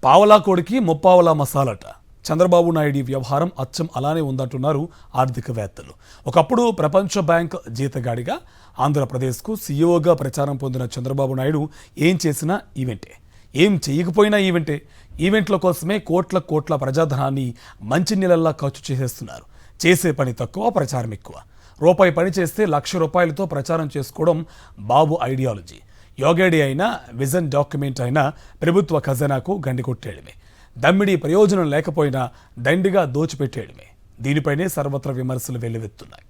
పావలా కోడికి ముప్పావలా మసాలట. చంద్రబాబు నాయుడు వ్యవహారం అచ్చం అలానే ఉందంటున్నారు ఆర్థికవేత్తలు. ఒకప్పుడు ప్రపంచ బ్యాంక్ జీతగాడిగా ఆంధ్రప్రదేశ్కు సీఈఓగా ప్రచారం పొందిన చంద్రబాబు నాయుడు ఏం చేసినా ఈవెంటే, ఏం చేయకపోయినా ఈవెంటే. ఈవెంట్ల కోసమే కోట్ల ప్రజాధనాన్ని మంచినీళ్ళల్లా ఖర్చు చేసేస్తున్నారు. చేసే పని తక్కువ, ప్రచారం ఎక్కువ. రూపాయి పని చేస్తే ₹1,00,000తో ప్రచారం చేసుకోవడం బాబు ఐడియాలజీ. యోగేడి అయినా, విజన్ డాక్యుమెంట్ అయినా ప్రభుత్వ ఖజానాకు గండి కొట్టేయడమే. దమ్మిడి ప్రయోజనం లేకపోయినా దండిగా దోచిపెట్టేయడమే. దీనిపైనే సర్వత్ర విమర్శలు వెల్లువెత్తున్నాయి.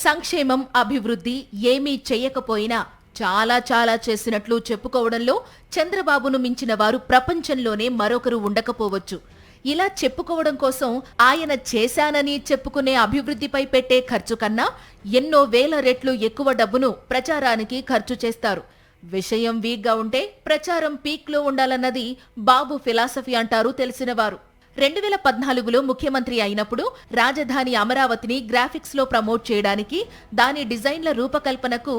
సంక్షేమం, అభివృద్ధి ఏమీ చేయకపోయినా చాలా చేసినట్లు చెప్పుకోవడంలో చంద్రబాబును మించిన వారు ప్రపంచంలోనే మరొకరు ఉండకపోవచ్చు. ఇలా చెప్పుకోవడం కోసం ఆయన చేశానని చెప్పుకునే అభివృద్ధిపై పెట్టే ఖర్చు కన్నా ఎన్నో వేల రెట్లు ఎక్కువ డబ్బును ప్రచారానికి ఖర్చు చేస్తారు. విషయం వీక్గా ఉంటే ప్రచారం పీక్లో ఉండాలన్నది బాబు ఫిలాసఫీ అంటారు తెలిసినవారు. 2014లో ముఖ్యమంత్రి అయినప్పుడు రాజధాని అమరావతిని గ్రాఫిక్స్ లో ప్రమోట్ చేయడానికి, దాని డిజైన్ల రూపకల్పనకు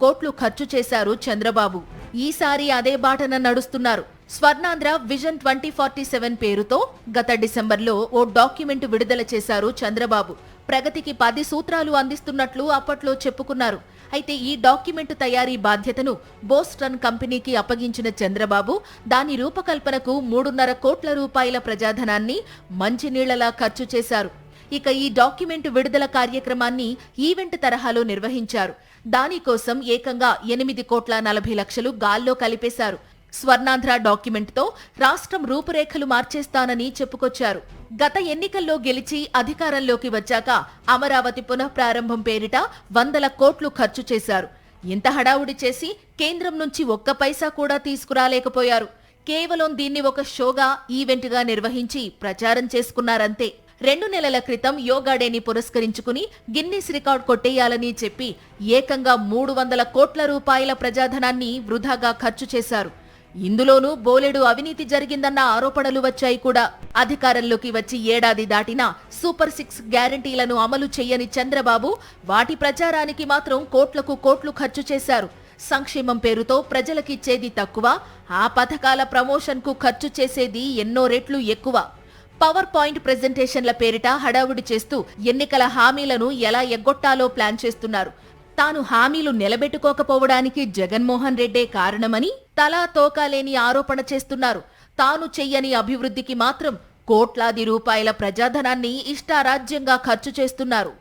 కోట్లు ఖర్చు చేశారు చంద్రబాబు. ఈసారి అదే బాటన నడుస్తున్నారు. స్వర్ణాంధ్ర విజన్ 2047 పేరుతో గత డిసెంబర్లో ఓ డాక్యుమెంట్ విడుదల చేశారు చంద్రబాబు. ప్రగతికి 10 సూత్రాలు అందిస్తున్నట్లు అప్పట్లో చెప్పుకున్నారు. అయితే ఈ డాక్యుమెంటు తయారీ బాధ్యతను బోస్టన్ కంపెనీకి అప్పగించిన చంద్రబాబు దాని రూపకల్పనకు ₹3.5 కోట్ల ప్రజాధనాన్ని మంచినీళ్లలా ఖర్చు చేశారు. ఇక ఈ డాక్యుమెంటు విడుదల కార్యక్రమాన్ని ఈవెంట్ తరహాలో నిర్వహించారు. దానికోసం ఏకంగా ₹8,40,00,000 గాల్లో కలిపేశారు. స్వర్ణాంధ్ర డాక్యుమెంట్తో రాష్ట్రం రూపురేఖలు మార్చేస్తానని చెప్పుకొచ్చారు. గత ఎన్నికల్లో గెలిచి అధికారంలోకి వచ్చాక అమరావతి పునఃప్రారంభం పేరిట వందల కోట్లు ఖర్చు చేశారు. ఇంత హడావుడి చేసి కేంద్రం నుంచి ఒక్క పైసా కూడా తీసుకురాలేకపోయారు. కేవలం దీన్ని ఒక షోగా, ఈవెంట్గా నిర్వహించి ప్రచారం చేసుకున్నారంతే. 2 నెలల క్రితం యోగా డేని పురస్కరించుకుని గిన్నిస్ రికార్డ్ కొట్టేయాలని చెప్పి ఏకంగా ₹300 కోట్ల ప్రజాధనాన్ని వృధాగా ఖర్చు చేశారు. ఇందులోనూ బోలెడు అవినీతి జరిగిందన్న ఆరోపణలు వచ్చాయి కూడా. అధికారంలోకి వచ్చి ఏడాది దాటినా సూపర్ 6 గ్యారంటీలను అమలు చెయ్యని చంద్రబాబు వాటి ప్రచారానికి మాత్రం కోట్లు ఖర్చు చేశారు. సంక్షేమం పేరుతో ప్రజలకిచ్చేది తక్కువ, ఆ పథకాల ప్రమోషన్కు ఖర్చు చేసేది ఎన్నో రెట్లు ఎక్కువ. పవర్ పాయింట్ ప్రెజెంటేషన్ల పేరిట హడావుడి చేస్తూ ఎన్నికల హామీలను ఎలా ఎగ్గొట్టాలో ప్లాన్ చేస్తున్నారు. తాను హామీలు నిలబెట్టుకోకపోవడానికి జగన్మోహన్ రెడ్డే కారణమని తలా తోకాలేని ఆరోపణ చేస్తున్నారు. తాను చెయ్యని అభివృద్ధికి మాత్రం కోట్లాది రూపాయల ప్రజాధనాన్ని ఇష్టారాజ్యంగా ఖర్చు చేస్తున్నారు.